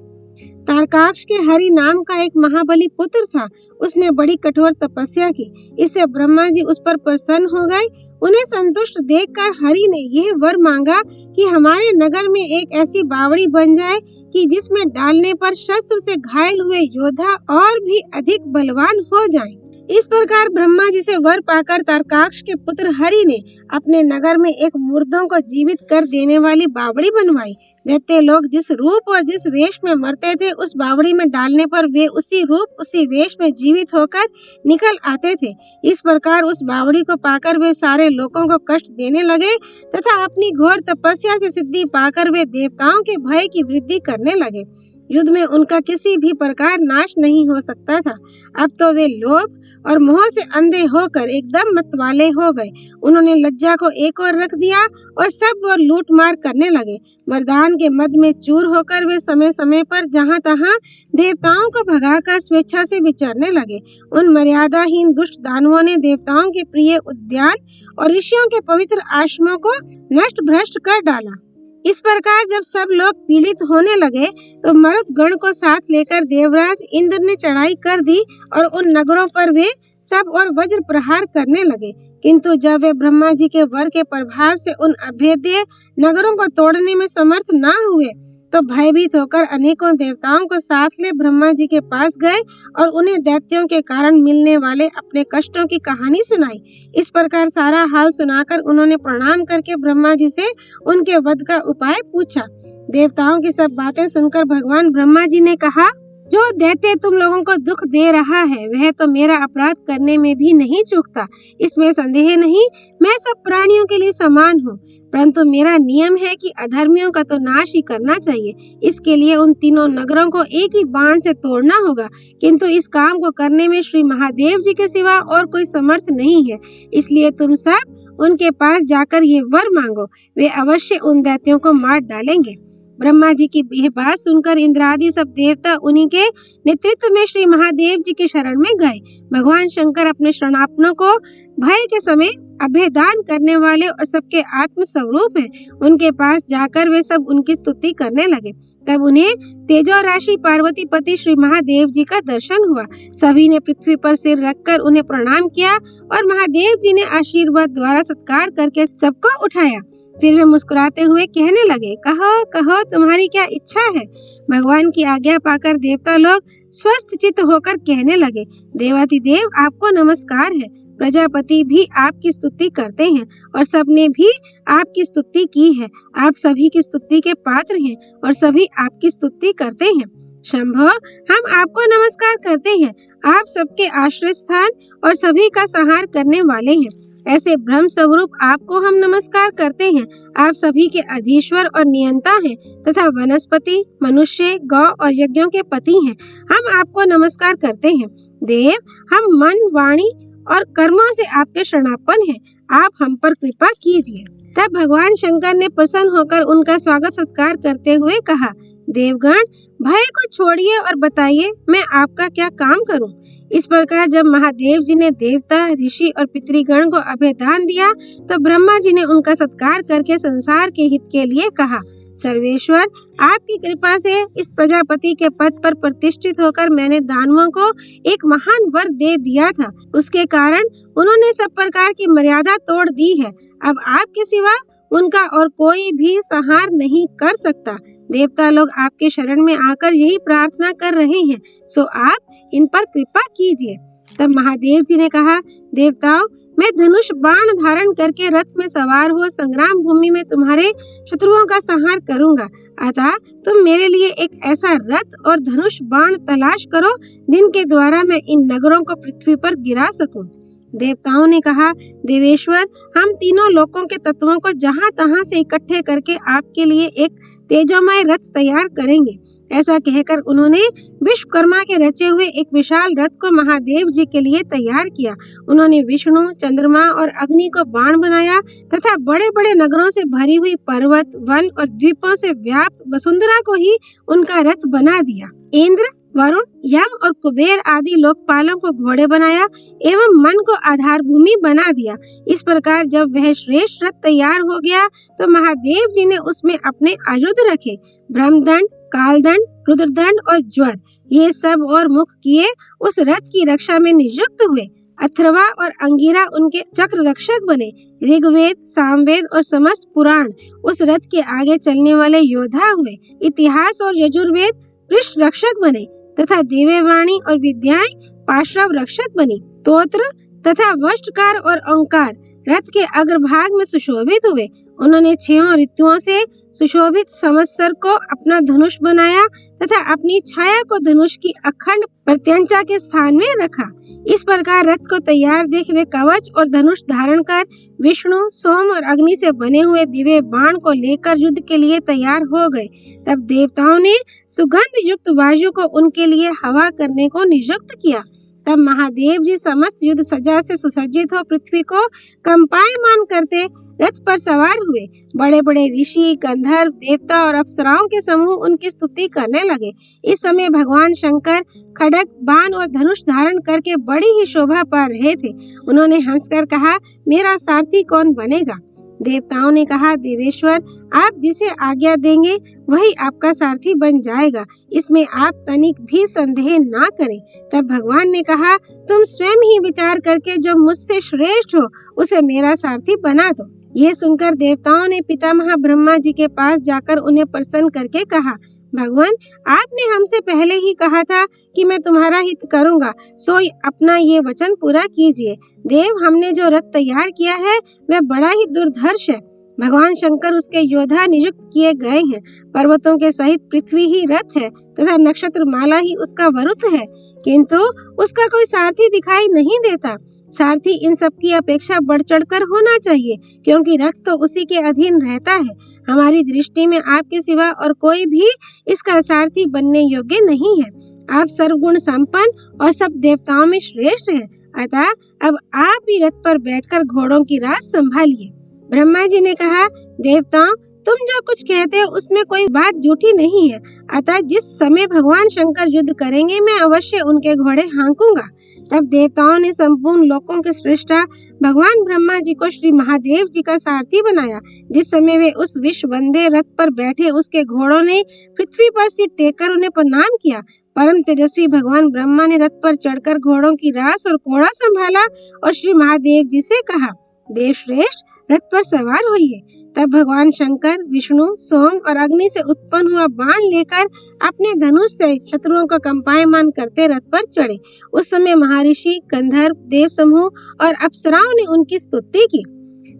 तारकाक्ष के हरि नाम का एक महाबली पुत्र था। उसने बड़ी कठोर तपस्या की। इससे ब्रह्मा जी उस पर प्रसन्न हो गए उन्हें संतुष्ट देखकर हरि ने यह वर मांगा कि हमारे नगर में एक ऐसी बावड़ी बन जाए कि जिसमें डालने पर शस्त्र से घायल हुए योद्धा और भी अधिक बलवान हो जाएं। इस प्रकार ब्रह्मा जी से वर पाकर तारकाक्ष के पुत्र हरि ने अपने नगर में एक मुर्दों को जीवित कर देने वाली बावड़ी बनवाई। दैत्य लोग जिस रूप और जिस वेश में मरते थे, उस बावड़ी में डालने पर वे उसी रूप उसी वेश में जीवित होकर निकल आते थे। इस प्रकार उस बावड़ी को पाकर वे सारे लोगों को कष्ट देने लगे तथा अपनी घोर तपस्या से सिद्धि पाकर वे देवताओं के भय की वृद्धि करने लगे। युद्ध में उनका किसी भी प्रकार नाश नहीं हो सकता था। अब तो वे लोभ और मोह से अंधे होकर एकदम मतवाले हो गए। उन्होंने लज्जा को एक ओर रख दिया और सब और लूट मार करने लगे। वरदान के मद में चूर होकर वे समय समय पर जहाँ तहाँ देवताओं को भगाकर स्वेच्छा से विचरने लगे। उन मर्यादाहीन दुष्ट दानवों ने देवताओं के प्रिय उद्यान और ऋषियों के पवित्र आश्रमों को नष्ट भ्रष्ट कर डाला। इस प्रकार जब सब लोग पीड़ित होने लगे तो मरुत गण को साथ लेकर देवराज इंद्र ने चढ़ाई कर दी और उन नगरों पर वे सब और वज्र प्रहार करने लगे। किंतु जब वे ब्रह्मा जी के वर के प्रभाव से उन अभेद्य नगरों को तोड़ने में समर्थ न हुए तो भयभीत होकर अनेकों देवताओं को साथ ले ब्रह्मा जी के पास गए और उन्हें दैत्यों के कारण मिलने वाले अपने कष्टों की कहानी सुनाई। इस प्रकार सारा हाल सुनाकर उन्होंने प्रणाम करके ब्रह्मा जी से उनके वध का उपाय पूछा। देवताओं की सब बातें सुनकर भगवान ब्रह्मा जी ने कहा, जो दैत्य तुम लोगों को दुख दे रहा है वह तो मेरा अपराध करने में भी नहीं चूकता, इसमें संदेह नहीं। मैं सब प्राणियों के लिए समान हूँ, परंतु मेरा नियम है कि अधर्मियों का तो नाश ही करना चाहिए। इसके लिए उन तीनों नगरों को एक ही बाण से तोड़ना होगा, किंतु इस काम को करने में श्री महादेव जी के सिवा और कोई समर्थ नहीं है। इसलिए तुम सब उनके पास जाकर ये वर मांगो, वे अवश्य उन दैत्यों को मार डालेंगे। ब्रह्मा जी की यह बात सुनकर इंद्र आदि सब देवता उन्हीं के नेतृत्व में श्री महादेव जी के शरण में गए। भगवान शंकर अपने शरणापनों को भय के समय अभेदान करने वाले और सबके आत्म स्वरूप हैं। उनके पास जाकर वे सब उनकी स्तुति करने लगे। तब उन्हें तेजो राशि पार्वती पति श्री महादेव जी का दर्शन हुआ। सभी ने पृथ्वी पर सिर रखकर उन्हें प्रणाम किया और महादेव जी ने आशीर्वाद द्वारा सत्कार करके सबको उठाया। फिर वे मुस्कुराते हुए कहने लगे, कहो कहो तुम्हारी क्या इच्छा है। भगवान की आज्ञा पाकर देवता लोग स्वस्थ चित्त होकर कहने लगे, देवाधिदेव आपको नमस्कार है। प्रजापति भी आपकी स्तुति करते हैं और सबने भी आपकी स्तुति की है। आप सभी की स्तुति के पात्र हैं और सभी आपकी स्तुति करते हैं। शंभो, हम आपको नमस्कार करते हैं। आप सबके आश्रय स्थान और सभी का संहार करने वाले हैं। ऐसे ब्रह्म स्वरूप आपको हम नमस्कार करते हैं। आप सभी के अधीश्वर और नियंता हैं तथा वनस्पति, मनुष्य, गौ और यज्ञों के पति हैं। हम आपको नमस्कार करते हैं। देव, हम मन, वाणी और कर्मों से आपके शरणापन्न हैं। आप हम पर कृपा कीजिए। तब भगवान शंकर ने प्रसन्न होकर उनका स्वागत सत्कार करते हुए कहा, देवगण, भय को छोड़िए और बताइए मैं आपका क्या काम करूं। इस प्रकार जब महादेव जी ने देवता, ऋषि और पितृगण को अभयदान दिया तो ब्रह्मा जी ने उनका सत्कार करके संसार के हित के लिए कहा, सर्वेश्वर, आपकी कृपा से इस प्रजापति के पद पर प्रतिष्ठित होकर मैंने दानवों को एक महान वर दे दिया था। उसके कारण उन्होंने सब प्रकार की मर्यादा तोड़ दी है। अब आपके सिवा उनका और कोई भी संहार नहीं कर सकता। देवता लोग आपके शरण में आकर यही प्रार्थना कर रहे हैं, सो आप इन पर कृपा कीजिए। तब महादेव जी ने कहा, देवताओं, मैं धनुष बाण धारण करके रथ में सवार हो संग्राम भूमि में तुम्हारे शत्रुओं का संहार करूंगा। अतः तुम मेरे लिए एक ऐसा रथ और धनुष बाण तलाश करो जिनके द्वारा मैं इन नगरों को पृथ्वी पर गिरा सकूं। देवताओं ने कहा, देवेश्वर, हम तीनों लोकों के तत्वों को जहां तहां से इकट्ठे करके आपके लिए एक तेजोमय रथ तैयार करेंगे। ऐसा कहकर उन्होंने विश्वकर्मा के रचे हुए एक विशाल रथ को महादेव जी के लिए तैयार किया। उन्होंने विष्णु, चंद्रमा और अग्नि को बाण बनाया तथा बड़े बड़े नगरों से भरी हुई पर्वत, वन और द्वीपों से व्याप्त वसुंधरा को ही उनका रथ बना दिया। इंद्र, वरुण, यम और कुबेर आदि लोकपालों को घोड़े बनाया एवं मन को आधार भूमि बना दिया। इस प्रकार जब वह श्रेष्ठ रथ तैयार हो गया तो महादेव जी ने उसमें अपने आयुध रखे। ब्रह्मदंड, कालदंड, रुद्रदंड और ज्वर, ये सब और मुख किए उस रथ की रक्षा में नियुक्त हुए। अथर्वा और अंगिरा उनके चक्र रक्षक बने। ऋग्वेद, सामवेद और समस्त पुराण उस रथ के आगे चलने वाले योद्धा हुए। इतिहास और यजुर्वेद पृष्ठ रक्षक बने तथा दिव्यवाणी और विद्याएं पार्श्व रक्षक बनी। स्तोत्र तथा वस्त्रकार और ओंकार रथ के अग्रभाग में सुशोभित हुए। उन्होंने 6 ऋतुओं से सुशोभित संवत्सर को अपना धनुष बनाया तथा अपनी छाया को धनुष की अखंड प्रत्यंचा के स्थान में रखा। इस प्रकार रथ को तैयार देख वे कवच और धनुष धारण कर विष्णु, सोम और अग्नि से बने हुए दिव्य बाण को लेकर युद्ध के लिए तैयार हो गए। तब देवताओं ने सुगंध युक्त वायु को उनके लिए हवा करने को नियुक्त किया। तब महादेव जी समस्त युद्ध सज्जा से सुसज्जित हो पृथ्वी को कंपायमान करते रथ पर सवार हुए। बड़े बड़े ऋषि, गंधर्व, देवता और अप्सराओं के समूह उनकी स्तुति करने लगे। इस समय भगवान शंकर खड्ग, बाण और धनुष धारण करके बड़ी ही शोभा पा रहे थे। उन्होंने हंसकर कहा, मेरा सारथी कौन बनेगा? देवताओं ने कहा, देवेश्वर, आप जिसे आज्ञा देंगे वही आपका सारथी बन जाएगा, इसमें आप तनिक भी संदेह ना करें। तब भगवान ने कहा, तुम स्वयं ही विचार करके जो मुझसे श्रेष्ठ हो उसे मेरा सारथी बना दो। ये सुनकर देवताओं ने पितामह ब्रह्मा जी के पास जाकर उन्हें प्रसन्न करके कहा, भगवान, आपने हमसे पहले ही कहा था कि मैं तुम्हारा हित करूंगा, सो अपना ये वचन पूरा कीजिए। देव, हमने जो रथ तैयार किया है वह बड़ा ही दुर्धर्ष है। भगवान शंकर उसके योद्धा नियुक्त किए गए हैं। पर्वतों के सहित पृथ्वी ही रथ है तथा नक्षत्र माला ही उसका वरुथ है, किंतु उसका कोई सारथी दिखाई नहीं देता। सारथी इन सब की अपेक्षा बढ़ चढ़कर होना चाहिए, क्योंकि रथ तो उसी के अधीन रहता है। हमारी दृष्टि में आपके सिवा और कोई भी इसका सारथी बनने योग्य नहीं है। आप सर्वगुण संपन्न और सब देवताओं में श्रेष्ठ हैं, अतः अब आप भी रथ पर बैठकर घोड़ों की राह संभालिए। ब्रह्मा जी ने कहा, देवताओं, तुम जो कुछ कहते हो उसमें कोई बात झूठी नहीं है, अतः जिस समय भगवान शंकर युद्ध करेंगे मैं अवश्य उनके घोड़े हाँकूंगा। तब देवताओं ने संपूर्ण लोकों के सृष्टा भगवान ब्रह्मा जी को श्री महादेव जी का सारथी बनाया। जिस समय वे उस विश्व वंदे रथ पर बैठे, उसके घोड़ों ने पृथ्वी पर सिर टेककर उन्हें प्रणाम किया। परम तेजस्वी भगवान ब्रह्मा ने रथ पर चढ़कर घोड़ों की रास और घोड़ा संभाला और श्री महादेव जी से कहा, देवश्रेष्ठ, रथ पर सवार होइए। तब भगवान शंकर विष्णु, सोम और अग्नि से उत्पन्न हुआ बाण लेकर अपने धनुष से शत्रुओं को कंपायमान करते रथ पर चढ़े। उस समय महर्षि, गंधर्व, देव समूह और अप्सराओं ने उनकी स्तुति की।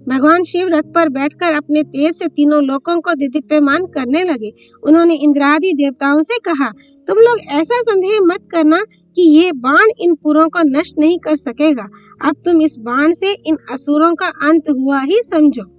भगवान शिव रथ पर बैठकर अपने तेज से तीनों लोकों को दीप्यमान करने लगे। उन्होंने इंद्रादि देवताओं से कहा, तुम लोग ऐसा संदेह मत करना कि ये बाण इन पुरों को नष्ट नहीं कर सकेगा। अब तुम इस बाण से इन असुरों का अंत हुआ ही समझो।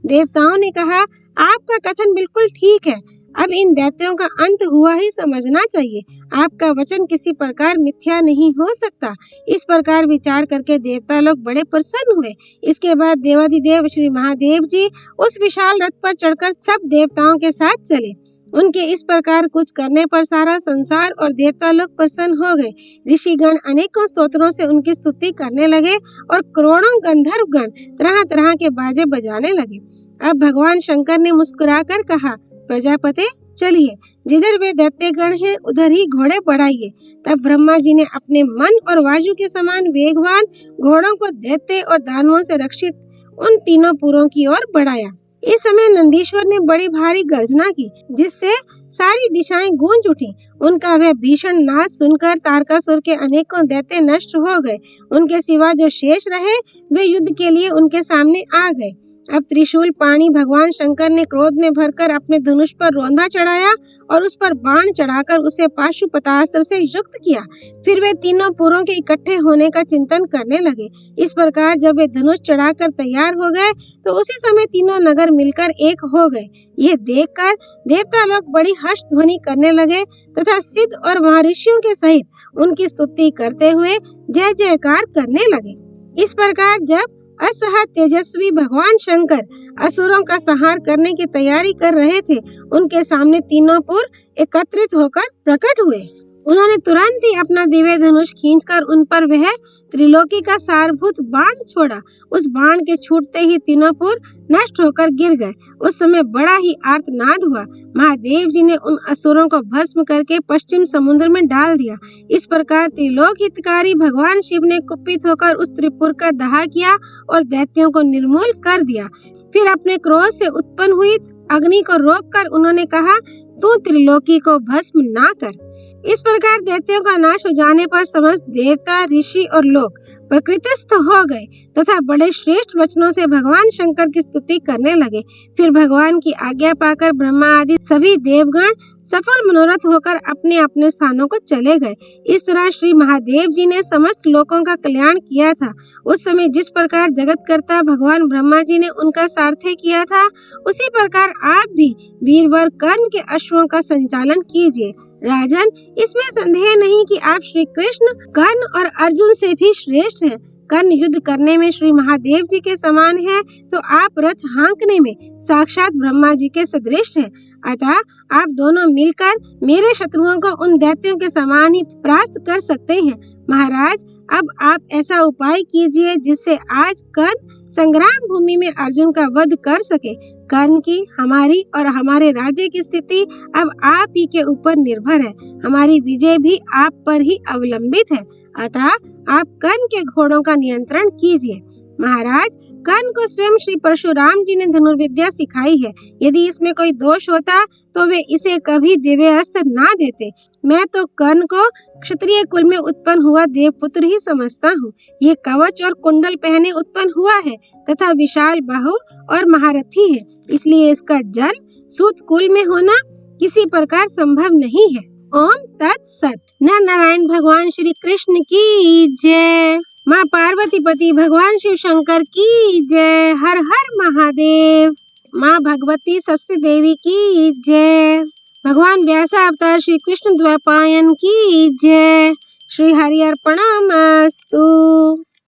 देवताओं ने कहा, आपका कथन बिल्कुल ठीक है, अब इन दैत्यों का अंत हुआ ही समझना चाहिए। आपका वचन किसी प्रकार मिथ्या नहीं हो सकता। इस प्रकार विचार करके देवता लोग बड़े प्रसन्न हुए। इसके बाद देवाधिदेव श्री महादेव जी उस विशाल रथ पर चढ़कर सब देवताओं के साथ चले। उनके इस प्रकार कुछ करने पर सारा संसार और देवता लोग प्रसन्न हो गए। ऋषिगण अनेकों स्तोत्रों से उनकी स्तुति करने लगे और करोड़ों गंधर्व गण तरह तरह के बाजे बजाने लगे। अब भगवान शंकर ने मुस्कुराकर कहा, प्रजापते, चलिए, जिधर वे दैत्यगण हैं उधर ही घोड़े बढ़ाइए। तब ब्रह्मा जी ने अपने मन और वायु के समान वेगवान घोड़ों को दैत्य और दानवों से रक्षित उन तीनों पुरों की ओर बढ़ाया। इस समय नंदीश्वर ने बड़ी भारी गर्जना की, जिससे सारी दिशाएं गूंज उठी। उनका वह भीषण नाद सुनकर तारकासुर के अनेकों दैत्य नष्ट हो गए। उनके सिवा जो शेष रहे वे युद्ध के लिए उनके सामने आ गए। अब त्रिशूल पाणी भगवान शंकर ने क्रोध में भरकर अपने धनुष पर रोंधा चढ़ाया और उस पर बाण चढ़ाकर उसे पाशुपतास्त्र से युक्त किया। फिर वे तीनों पुरों के इकट्ठे होने का चिंतन करने लगे। इस प्रकार जब वे धनुष चढ़ाकर तैयार हो गए तो उसी समय तीनों नगर मिलकर एक हो गए। यह देखकर देवता लोग बड़ी हर्ष ध्वनि करने लगे तथा सिद्ध और महर्षियों के सहित उनकी स्तुति करते हुए जय जयकार करने लगे। इस प्रकार जब असह तेजस्वी भगवान शंकर असुरों का संहार करने की तैयारी कर रहे थे, उनके सामने तीनों पुर एकत्रित होकर प्रकट हुए। उन्होंने तुरंत ही अपना दिव्य धनुष खींचकर उन पर वह त्रिलोकी का सारभूत बाण छोड़ा। उस बाण के छूटते ही तीनों पुर नष्ट होकर गिर गए। उस समय बड़ा ही आर्तनाद हुआ। महादेव जी ने उन असुरों को भस्म करके पश्चिम समुद्र में डाल दिया। इस प्रकार त्रिलोक हितकारी भगवान शिव ने कुपित होकर उस त्रिपुर का दाह किया और दैत्यों को निर्मूल कर दिया। फिर अपने क्रोध से उत्पन्न हुई अग्नि को रोककर उन्होंने कहा, तू त्रिलोकी को भस्म ना कर। इस प्रकार दैत्यों का नाश हो जाने पर समस्त देवता, ऋषि और लोग प्रकृतिस्थ हो गए तथा बड़े श्रेष्ठ वचनों से भगवान शंकर की स्तुति करने लगे। फिर भगवान की आज्ञा पाकर ब्रह्मा आदि सभी देवगण सफल मनोरथ होकर अपने अपने स्थानों को चले गए। इस तरह श्री महादेव जी ने समस्त लोगों का कल्याण किया था। उस समय जिस प्रकार जगतकर्ता भगवान ब्रह्मा जी ने उनका सारथ्य किया था, उसी प्रकार आप भी वीरवर कर्ण के अश्वों का संचालन कीजिए। राजन, इसमें संदेह नहीं कि आप श्री कृष्ण, कर्ण और अर्जुन से भी श्रेष्ठ हैं। कर्ण युद्ध करने में श्री महादेव जी के समान है, तो आप रथ हाँकने में साक्षात ब्रह्मा जी के सदृश हैं। अतः आप दोनों मिलकर मेरे शत्रुओं को उन दैत्यों के समान ही परास्त कर सकते हैं। महाराज, अब आप ऐसा उपाय कीजिए जिससे आज कर्ण संग्राम भूमि में अर्जुन का वध कर सके। कर्ण की, हमारी और हमारे राज्य की स्थिति अब आप ही के ऊपर निर्भर है। हमारी विजय भी आप पर ही अवलंबित है। अतः आप कर्ण के घोड़ों का नियंत्रण कीजिए। महाराज, कर्ण को स्वयं श्री परशुराम जी ने धनुर्विद्या सिखाई है। यदि इसमें कोई दोष होता तो वे इसे कभी दिव्य अस्त्र ना देते। मैं तो कर्ण को क्षत्रिय कुल में उत्पन्न हुआ देवपुत्र ही समझता हूँ। ये कवच और कुंडल पहने उत्पन्न हुआ है तथा विशाल बाहु और महारथी है, इसलिए इसका जन्म सूत कुल में होना किसी प्रकार संभव नहीं है। ओम तत्सत। नर नारायण भगवान श्री कृष्ण की जय। माँ पार्वती पति भगवान शिव शंकर की जय। हर हर महादेव। माँ भगवती सरस्वती देवी की जय। भगवान व्यासा अवतार श्री कृष्ण द्वैपायन की जय। श्री हरि अर्पणमस्तु।